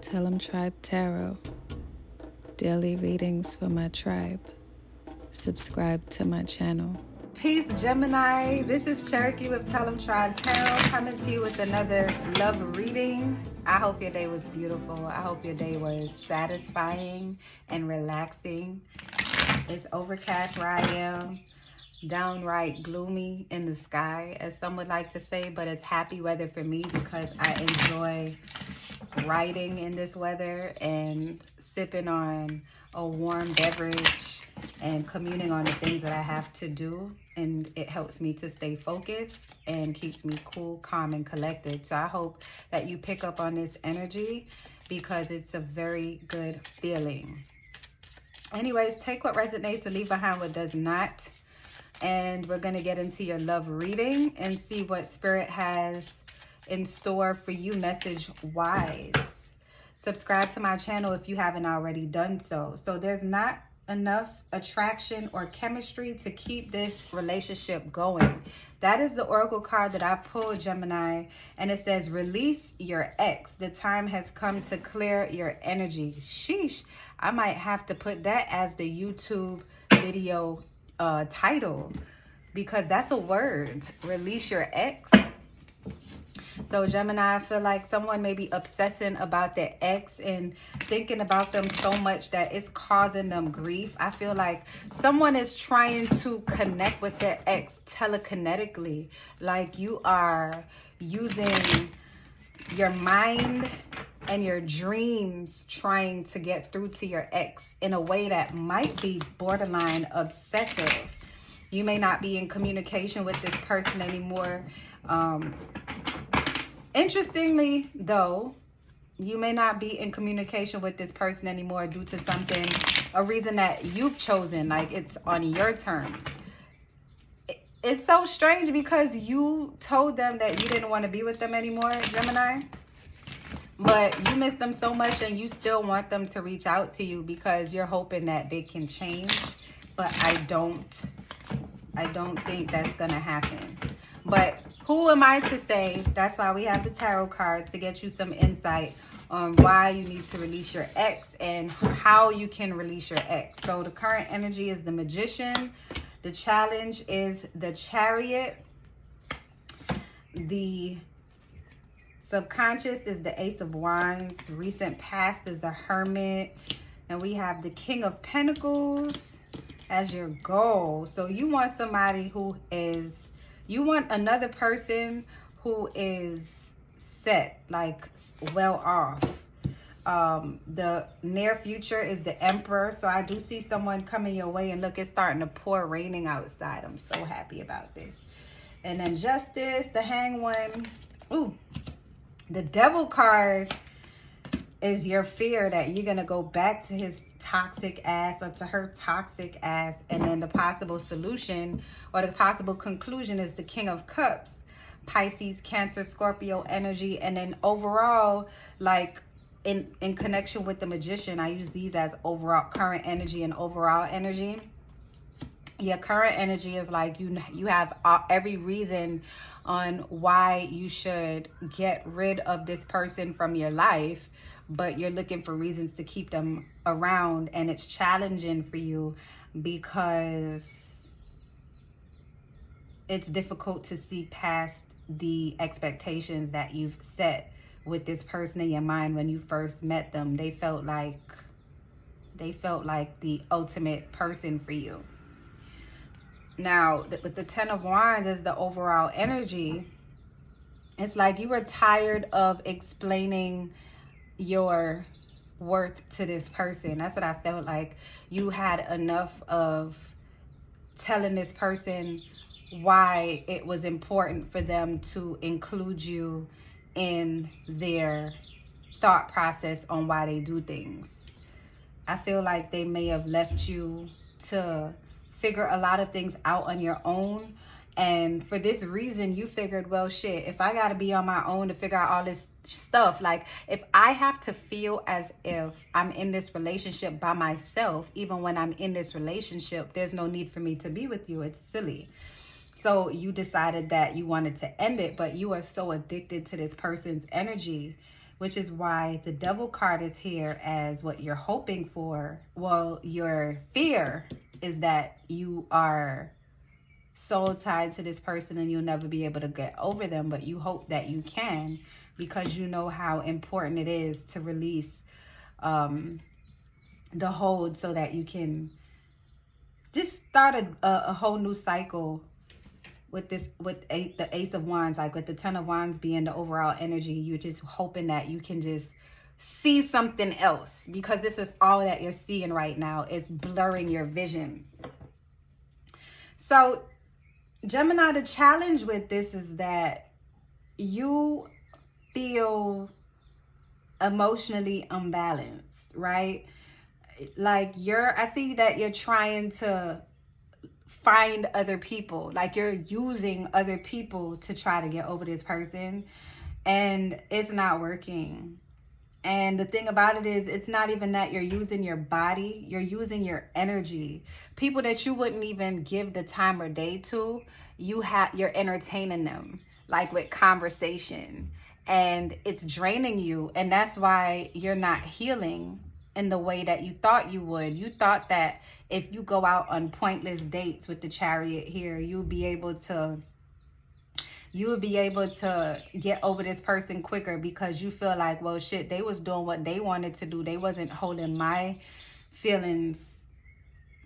Tell 'em Tribe Tarot. Daily readings for my tribe. Subscribe to my channel. Peace, Gemini. This is Cherokee with Tell 'em Tribe Tarot, coming to you with another love reading. I hope your day was beautiful. I hope your day was satisfying and relaxing. It's overcast where I am, downright gloomy in the sky, as some would like to say, but it's happy weather for me because I enjoy writing in this weather and sipping on a warm beverage and communing on the things that I have to do, and it helps me to stay focused and keeps me cool, calm, and collected. So I hope that you pick up on this energy because it's a very good feeling. Anyways, take what resonates and leave behind what does not. And we're going to get into your love reading and see what Spirit has in store for you, message wise. Subscribe to my channel if you haven't already done so. So there's not enough attraction or chemistry to keep this relationship going. That is the oracle card that I pulled, Gemini, and it says release your ex. The time has come to clear your energy. Sheesh, I might have to put that as the YouTube video title, because that's a word. Release your ex. So Gemini, I feel like someone may be obsessing about their ex and thinking about them so much that it's causing them grief. I feel like someone is trying to connect with their ex telekinetically. Like you are using your mind and your dreams trying to get through to your ex in a way that might be borderline obsessive. You may not be in communication with this person anymore. Interestingly, though, you may not be in communication with this person anymore due to something, a reason that you've chosen, like it's on your terms. It's so strange because you told them that you didn't want to be with them anymore, Gemini. But you miss them so much and you still want them to reach out to you because you're hoping that they can change. But I don't think that's going to happen. But who am I to say? That's why we have the tarot cards, to get you some insight on why you need to release your ex and how you can release your ex. So the current energy is the Magician. The challenge is the Chariot. The subconscious is the Ace of Wands. Recent past is the Hermit. And we have the King of Pentacles as your goal. So you want somebody who is, you want another person who is set, like well off. The near future is the Emperor. So I do see someone coming your way, and look, it's starting to pour, raining outside. I'm so happy about this. And then Justice, the Hanged One. Ooh, the Devil card is your fear that you're going to go back to his toxic ass or to her toxic ass. And then the possible solution or the possible conclusion is the King of Cups, Pisces, Cancer, Scorpio energy. And then overall, like in connection with the Magician, I use these as overall current energy and overall energy. Your current energy is like you have every reason on why you should get rid of this person from your life, but you're looking for reasons to keep them around, and it's challenging for you because it's difficult to see past the expectations that you've set with this person in your mind. When you first met them, they felt like the ultimate person for you. Now, with the Ten of Wands as the overall energy, it's like you were tired of explaining your worth to this person. That's what I felt like. You had enough of telling this person why it was important for them to include you in their thought process on why they do things. I feel like they may have left you to figure a lot of things out on your own. And for this reason, you figured, well, shit, if I got to be on my own to figure out all this stuff, like if I have to feel as if I'm in this relationship by myself, even when I'm in this relationship, there's no need for me to be with you. It's silly. So you decided that you wanted to end it, but you are so addicted to this person's energy which is why the Devil card is here as what you're hoping for. Well, your fear is that you are soul tied to this person and you'll never be able to get over them, but you hope that you can, because you know how important it is to release the hold so that you can just start a whole new cycle with this, with the Ace of Wands, like with the Ten of Wands being the overall energy. You're just hoping that you can just see something else, because this is all that you're seeing right now. It's blurring your vision. So Gemini, the challenge with this is that you feel emotionally unbalanced, right? Like I see that you're trying to find other people, like you're using other people to try to get over this person, and it's not working. And the thing about it is, it's not even that you're using your body, you're using your energy. People that you wouldn't even give the time or day to, you're entertaining them, like with conversation, and it's draining you. And that's why you're not healing in the way that you thought you would. You thought that if you go out on pointless dates with the Chariot here, you would be able to get over this person quicker, because you feel like, well, shit, they was doing what they wanted to do. They wasn't holding my feelings,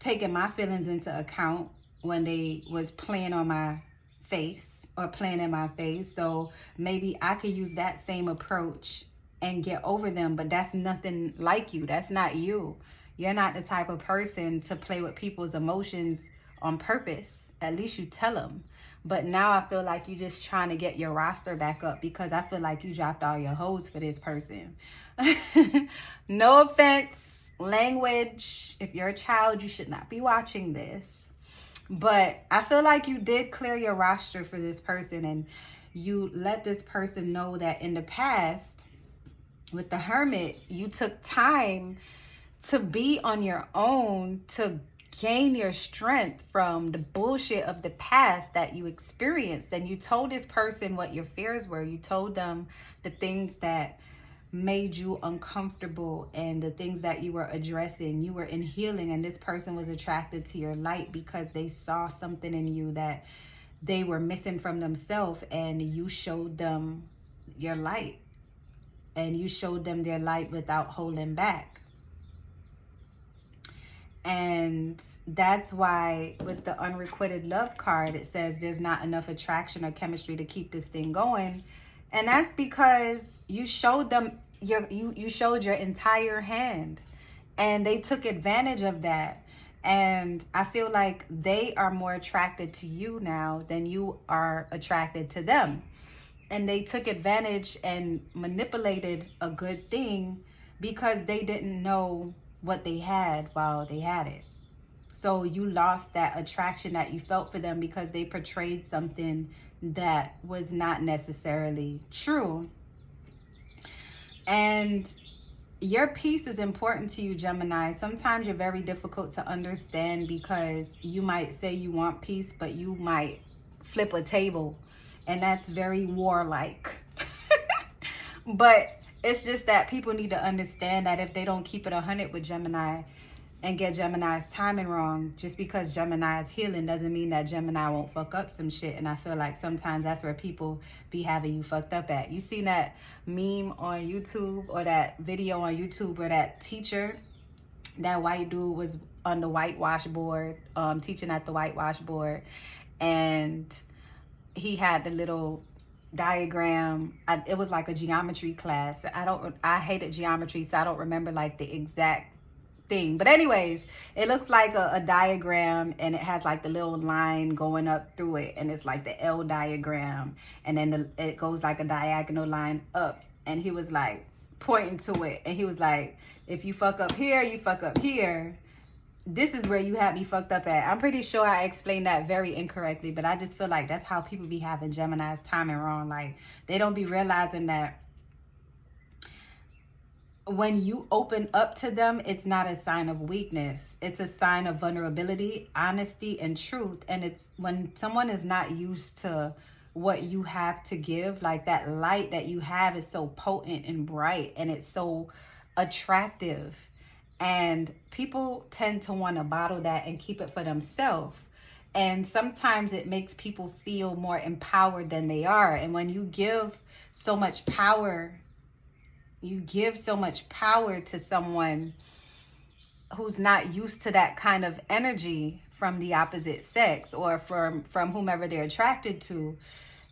taking my feelings into account when they was playing on my face or playing in my face. So maybe I could use that same approach and get over them. But that's nothing like you. That's not you. You're not the type of person to play with people's emotions on purpose. At least you tell them. But now I feel like you're just trying to get your roster back up, because I feel like you dropped all your hoes for this person. No offense, language. If you're a child, you should not be watching this. But I feel like you did clear your roster for this person, and you let this person know that in the past, with the Hermit, you took time to be on your own, to gain your strength from the bullshit of the past that you experienced. And you told this person what your fears were. You told them the things that made you uncomfortable and the things that you were addressing. You were in healing, and this person was attracted to your light because they saw something in you that they were missing from themselves, and you showed them your light, and you showed them their light without holding back. And that's why with the unrequited love card, it says there's not enough attraction or chemistry to keep this thing going. And that's because you showed them you showed your entire hand, and they took advantage of that. And I feel like they are more attracted to you now than you are attracted to them. And they took advantage and manipulated a good thing because they didn't know what they had while they had it. So you lost that attraction that you felt for them because they portrayed something that was not necessarily true. And your peace is important to you, Gemini. Sometimes you're very difficult to understand because you might say you want peace, but you might flip a table, and that's very warlike. But it's just that people need to understand that if they don't keep it 100 with Gemini and get Gemini's timing wrong, just because Gemini is healing doesn't mean that Gemini won't fuck up some shit. And I feel like sometimes that's where people be having you fucked up at. You seen that meme on YouTube or that video on YouTube where that teacher, that white dude was on the whitewash board, teaching at the whitewash board, and he had the little diagram. It was like a geometry class. I hated geometry, so I don't remember like the exact thing, but anyways, it looks like a diagram, and it has like the little line going up through it, and it's like the L diagram, and then it goes like a diagonal line up, and he was like pointing to it, and he was like, if you fuck up here, you fuck up here. This is where you had me fucked up at. I'm pretty sure I explained that very incorrectly, but I just feel like that's how people be having Gemini's timing wrong. Like, they don't be realizing that when you open up to them, it's not a sign of weakness. It's a sign of vulnerability, honesty, and truth. And it's when someone is not used to what you have to give. Like that light that you have is so potent and bright, and it's so attractive. And people tend to want to bottle that and keep it for themselves. And sometimes it makes people feel more empowered than they are. And when you give so much power, to someone who's not used to that kind of energy from the opposite sex, or from whomever they're attracted to,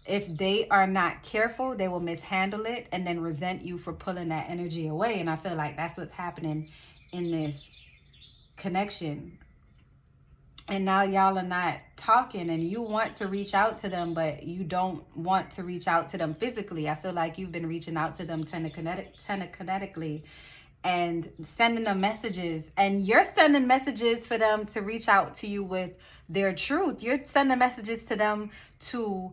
if they are not careful, they will mishandle it and then resent you for pulling that energy away. And I feel like that's what's happening in this connection. And now y'all are not talking, and you want to reach out to them, but you don't want to reach out to them physically. I feel like you've been reaching out to them telekinetically and sending them messages, and you're sending messages for them to reach out to you with their truth. You're sending messages to them to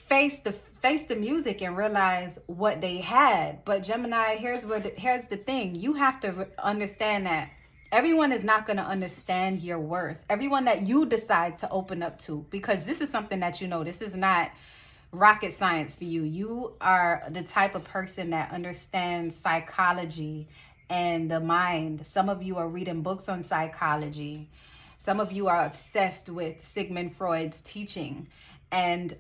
face the music and realize what they had. But Gemini, here's the thing. You have to understand that everyone is not going to understand your worth. Everyone that you decide to open up to, because this is something that this is not rocket science for you. You are the type of person that understands psychology and the mind. Some of you are reading books on psychology. Some of you are obsessed with Sigmund Freud's teaching and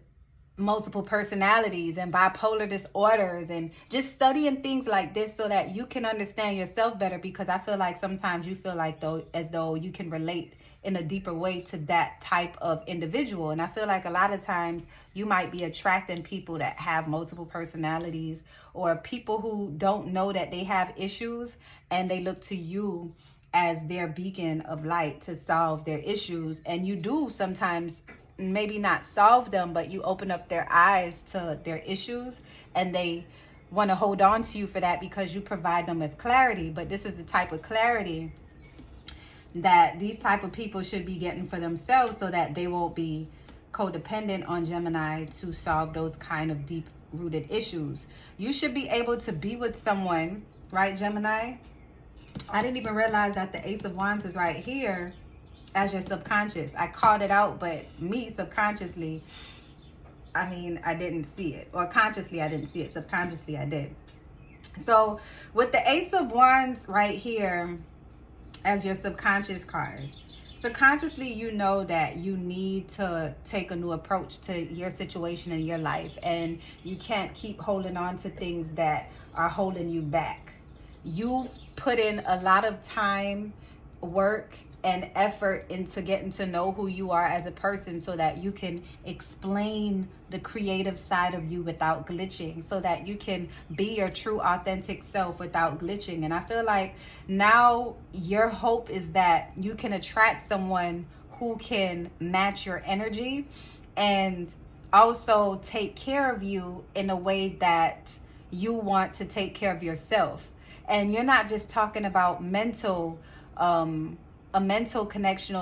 multiple personalities and bipolar disorders, and just studying things like this so that you can understand yourself better. Because I feel like sometimes you feel like as though you can relate in a deeper way to that type of individual. And I feel like a lot of times you might be attracting people that have multiple personalities, or people who don't know that they have issues, and they look to you as their beacon of light to solve their issues. And you do sometimes maybe not solve them, but you open up their eyes to their issues, and they want to hold on to you for that because you provide them with clarity. But this is the type of clarity that these type of people should be getting for themselves, so that they won't be codependent on Gemini to solve those kind of deep rooted issues. You should be able to be with someone, right, Gemini? I didn't even realize that the Ace of Wands is right here as your subconscious. I called it out, but me subconsciously, I didn't see it. Or consciously I didn't see it. Subconsciously I did. So with the Ace of Wands right here as your subconscious card, subconsciously you know that you need to take a new approach to your situation in your life, and you can't keep holding on to things that are holding you back. You've put in a lot of time, work, and effort into getting to know who you are as a person, so that you can explain the creative side of you without glitching, so that you can be your true authentic self without glitching. And I feel like now your hope is that you can attract someone who can match your energy and also take care of you in a way that you want to take care of yourself. And you're not just talking about a mental connection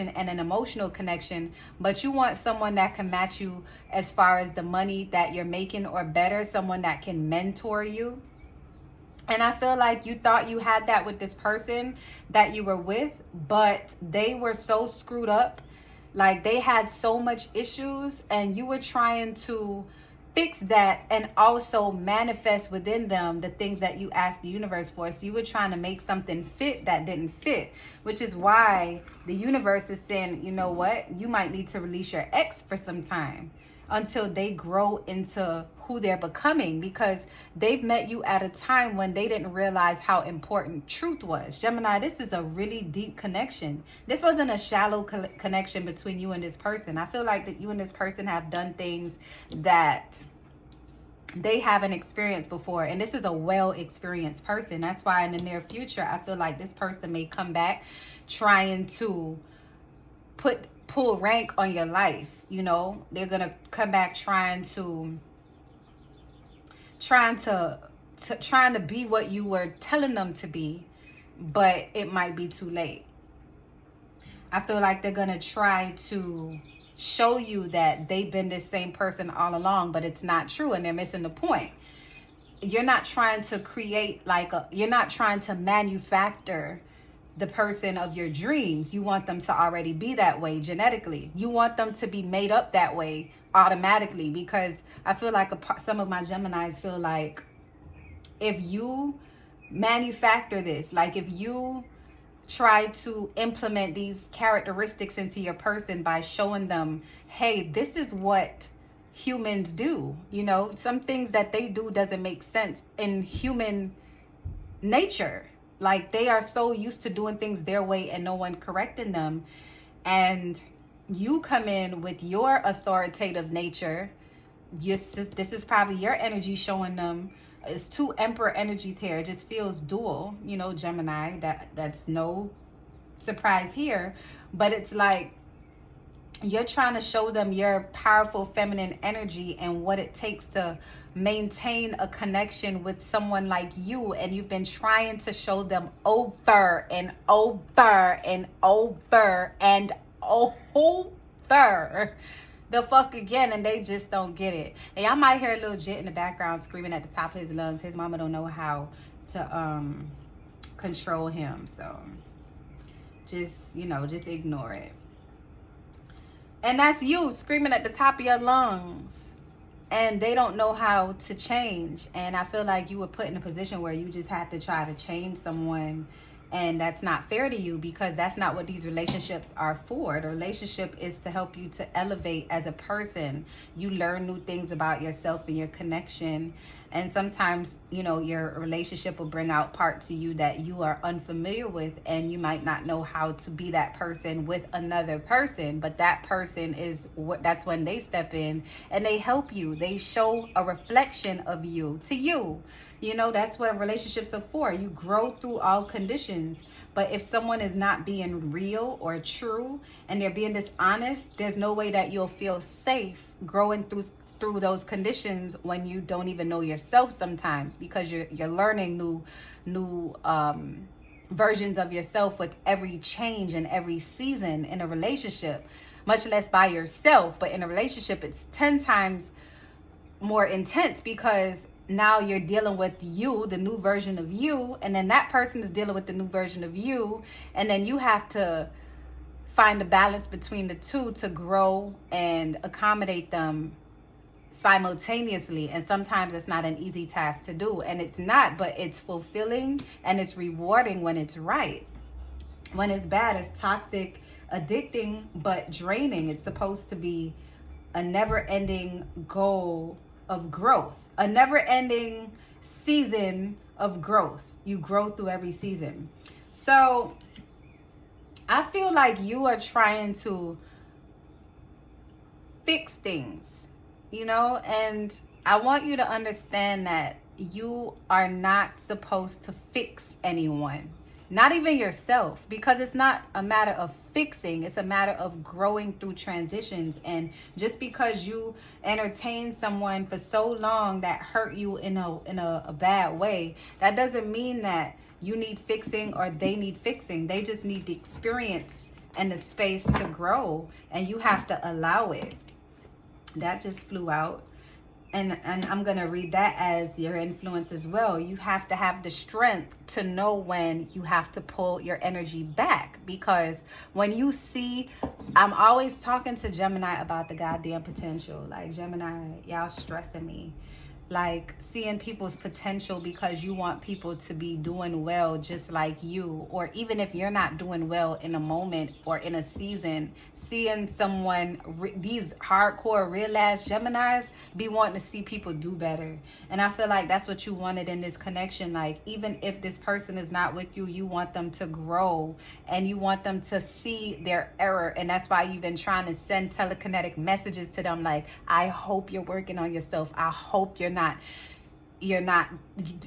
and an emotional connection, but you want someone that can match you as far as the money that you're making, or better, someone that can mentor you. And I feel like you thought you had that with this person that you were with, but they were so screwed up. Like, they had so much issues, and you were trying to fix that and also manifest within them the things that you asked the universe for. So you were trying to make something fit that didn't fit, which is why the universe is saying, you know what, you might need to release your ex for some time until they grow into who they're becoming, because they've met you at a time when they didn't realize how important truth was. Gemini, this is a really deep connection. This wasn't a shallow connection between you and this person. I feel like that you and this person have done things that they haven't experienced before, and this is a well-experienced person. That's why in the near future, I feel like this person may come back trying to pull rank on your life. You know, they're gonna come back trying to be what you were telling them to be, but it might be too late. I feel like they're gonna try to show you that they've been this same person all along, but it's not true, and they're missing the point. You're not trying to create you're not trying to manufacture the person of your dreams. You want them to already be that way genetically. You want them to be made up that way automatically, because I feel like some of my Geminis feel like if you manufacture this, like if you try to implement these characteristics into your person by showing them, hey, this is what humans do. You know, some things that they do doesn't make sense in human nature. Like they are so used to doing things their way and no one correcting them. And you come in with your authoritative nature. This is probably your energy showing them. It's two emperor energies here. It just feels dual, you know, Gemini. That's no surprise here. But it's like you're trying to show them your powerful feminine energy and what it takes to maintain a connection with someone like you. And you've been trying to show them over and over and over and over the fuck again, and they just don't get it. And y'all might hear a little Jit in the background screaming at the top of his lungs. His mama don't know how to control him, so just, you know, just ignore it. And that's you screaming at the top of your lungs, and they don't know how to change. And I feel like you were put in a position where you just have to try to change someone, and that's not fair to you, because that's not what these relationships are for. The relationship is to help you to elevate as a person. You learn new things about yourself and your connection. And sometimes, you know, your relationship will bring out parts of you that you are unfamiliar with, and you might not know how to be that person with another person. But that person is that's when they step in and they help you. They show a reflection of you to you. You know, that's what relationships are for. You grow through all conditions. But if someone is not being real or true and they're being dishonest, there's no way that you'll feel safe growing through those conditions when you don't even know yourself sometimes, because you're learning new versions of yourself with every change and every season in a relationship, much less by yourself. But in a relationship, it's 10 times more intense, because now you're dealing with you, the new version of you, and then that person is dealing with the new version of you, and then you have to find a balance between the two to grow and accommodate them simultaneously. And sometimes it's not an easy task to do, and it's not, but it's fulfilling and it's rewarding when it's right. When it's bad, it's toxic, addicting, but draining. It's supposed to be a never-ending goal of growth, a never-ending season of growth. You grow through every season. So I feel like you are trying to fix things, you know, and I want you to understand that you are not supposed to fix anyone, not even yourself, because it's not a matter of fixing. It's a matter of growing through transitions. And just because you entertain someone for so long that hurt you in a bad way, that doesn't mean that you need fixing or they need fixing. They just need the experience and the space to grow, and you have to allow it. That just flew out. And I'm going to read that as your influence as well. You have to have the strength to know when you have to pull your energy back. Because when you see, I'm always talking to Gemini about the goddamn potential. Like, Gemini, y'all stressing me. Like, seeing people's potential because you want people to be doing well just like you. Or even if you're not doing well in a moment or in a season, seeing someone, these hardcore real ass Geminis, be wanting to see people do better. And I feel like that's what you wanted in this connection. Like, even if this person is not with you, you want them to grow and you want them to see their error. And that's why you've been trying to send telekinetic messages to them. Like, I hope you're working on yourself. I hope you're not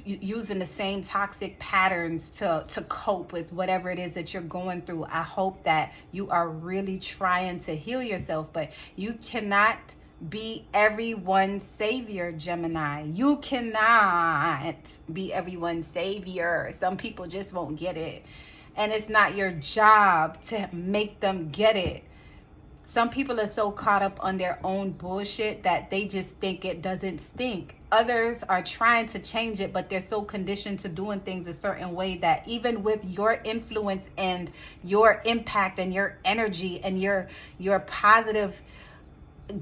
using the same toxic patterns to cope with whatever it is that you're going through. I hope that you are really trying to heal yourself, but you cannot be everyone's savior, Gemini. You cannot be everyone's savior. Some people just won't get it, and it's not your job to make them get it. Some people are so caught up on their own bullshit that they just think it doesn't stink. Others are trying to change it, but they're so conditioned to doing things a certain way that even with your influence and your impact and your energy and your positive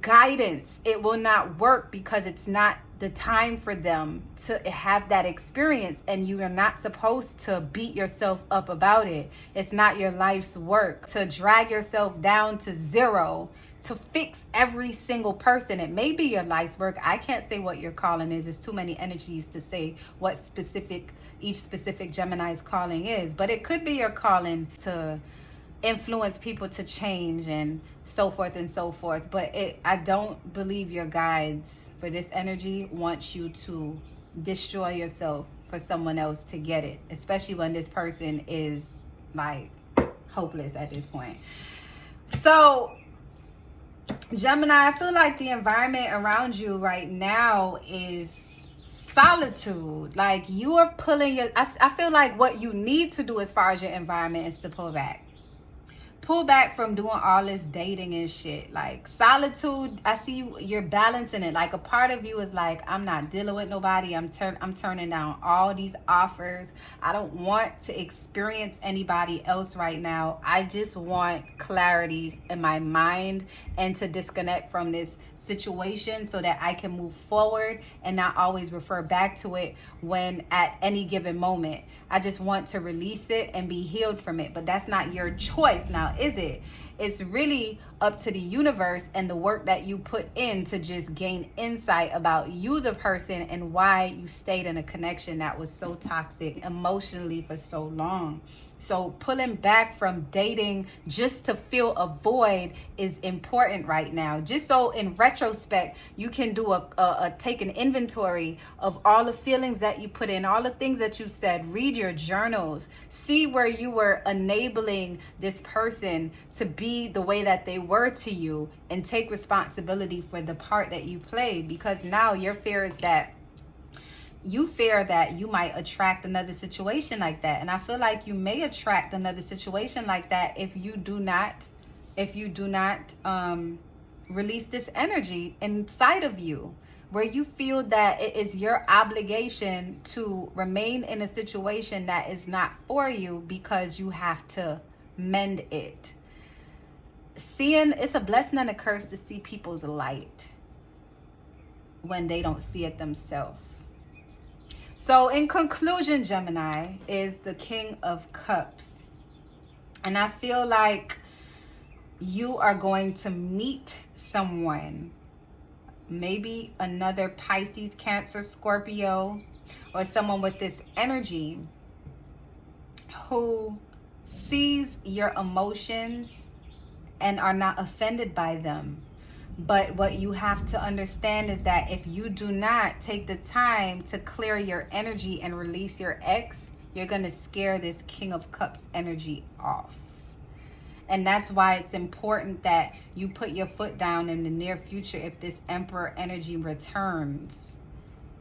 guidance, it will not work, because it's not the time for them to have that experience, and you are not supposed to beat yourself up about it. It's not your life's work to drag yourself down to zero to fix every single person. It may be your life's work. I can't say what your calling is. There's too many energies to say what each specific Gemini's calling is, but it could be your calling to influence people to change and so forth and so forth. But I don't believe your guides for this energy want you to destroy yourself for someone else to get it, especially when this person is like hopeless at this point. So Gemini, I feel like the environment around you right now is solitude. Like you are pulling I feel like what you need to do as far as your environment is to pull back. Pull back from doing all this dating and shit. Like solitude, I see you're balancing it. Like a part of you is like, I'm not dealing with nobody. I'm turning down all these offers. I don't want to experience anybody else right now. I just want clarity in my mind and to disconnect from this situation so that I can move forward and not always refer back to it when at any given moment. I just want to release it and be healed from it. But that's not your choice now, is it? It's really up to the universe and the work that you put in to just gain insight about you, the person, and why you stayed in a connection that was so toxic emotionally for so long. So pulling back from dating just to fill a void is important right now. Just so in retrospect, you can do take an inventory of all the feelings that you put in, all the things that you said. Read your journals. See where you were enabling this person to be the way that they were to you, and take responsibility for the part that you played, because now your fear is that you fear that you might attract another situation like that. And I feel like you may attract another situation like that if you do not release this energy inside of you, where you feel that it is your obligation to remain in a situation that is not for you because you have to mend it. It's a blessing and a curse to see people's light when they don't see it themselves. So in conclusion, Gemini is the King of Cups. And I feel like you are going to meet someone, maybe another Pisces, Cancer, Scorpio, or someone with this energy who sees your emotions and are not offended by them. But what you have to understand is that if you do not take the time to clear your energy and release your ex, you're going to scare this King of Cups energy off. And that's why it's important that you put your foot down in the near future if this Emperor energy returns,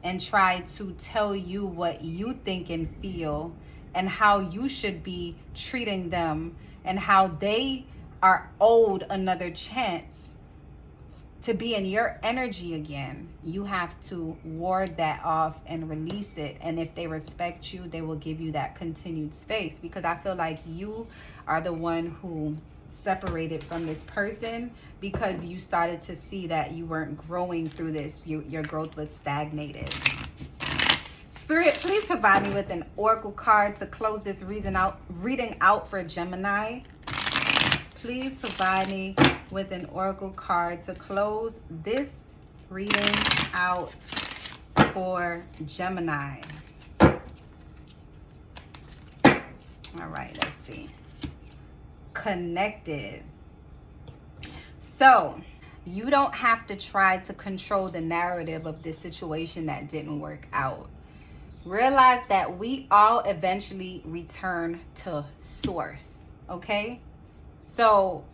and try to tell you what you think and feel and how you should be treating them and how they are owed another chance to be in your energy again. You have to ward that off and release it. And if they respect you, they will give you that continued space, because I feel like you are the one who separated from this person because you started to see that you weren't growing through this. Your growth was stagnated. Spirit, please provide me with an oracle card to close this reading out for Gemini. Please provide me with an oracle card to close this reading out for Gemini. All right, let's see. Connected. So you don't have to try to control the narrative of this situation that didn't work out. Realize that we all eventually return to source, okay? So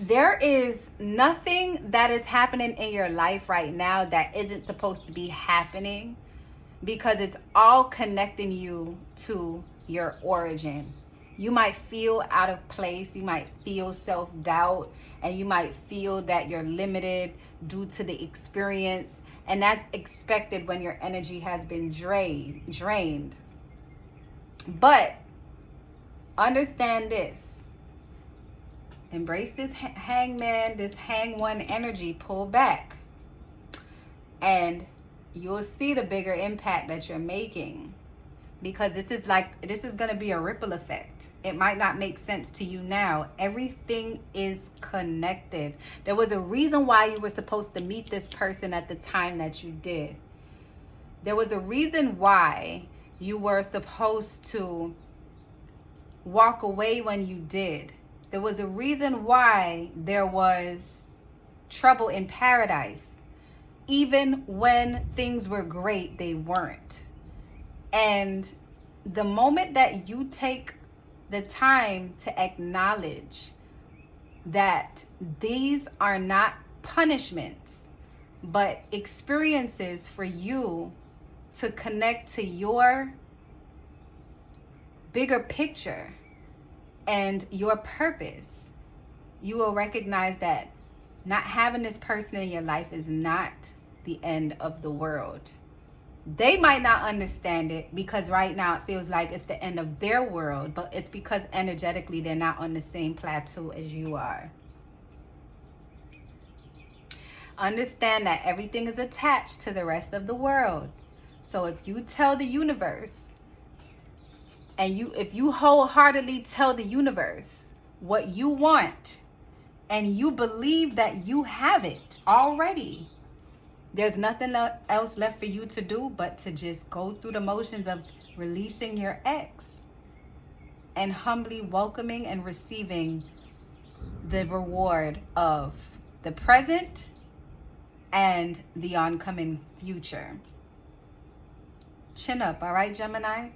there is nothing that is happening in your life right now that isn't supposed to be happening, because it's all connecting you to your origin. You might feel out of place. You might feel self-doubt, and you might feel that you're limited due to the experience. And that's expected when your energy has been drained. But understand this. Embrace this hangman, this hang one energy. Pull back. And you'll see the bigger impact that you're making. Because this is going to be a ripple effect. It might not make sense to you now. Everything is connected. There was a reason why you were supposed to meet this person at the time that you did. There was a reason why you were supposed to walk away when you did. There was a reason why there was trouble in paradise. Even when things were great, they weren't. And the moment that you take the time to acknowledge that these are not punishments, but experiences for you to connect to your bigger picture and your purpose, you will recognize that not having this person in your life is not the end of the world. They might not understand it because right now it feels like it's the end of their world, but it's because energetically they're not on the same plateau as you are. Understand that everything is attached to the rest of the world. So if you tell the universe, and if you wholeheartedly tell the universe what you want, and you believe that you have it already, there's nothing else left for you to do but to just go through the motions of releasing your ex and humbly welcoming and receiving the reward of the present and the oncoming future. Chin up, all right, Gemini?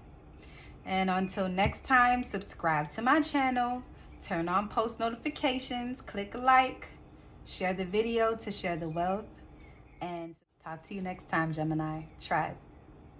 And until next time, subscribe to my channel, turn on post notifications, click like, share the video to share the wealth. And talk to you next time, Gemini Tribe.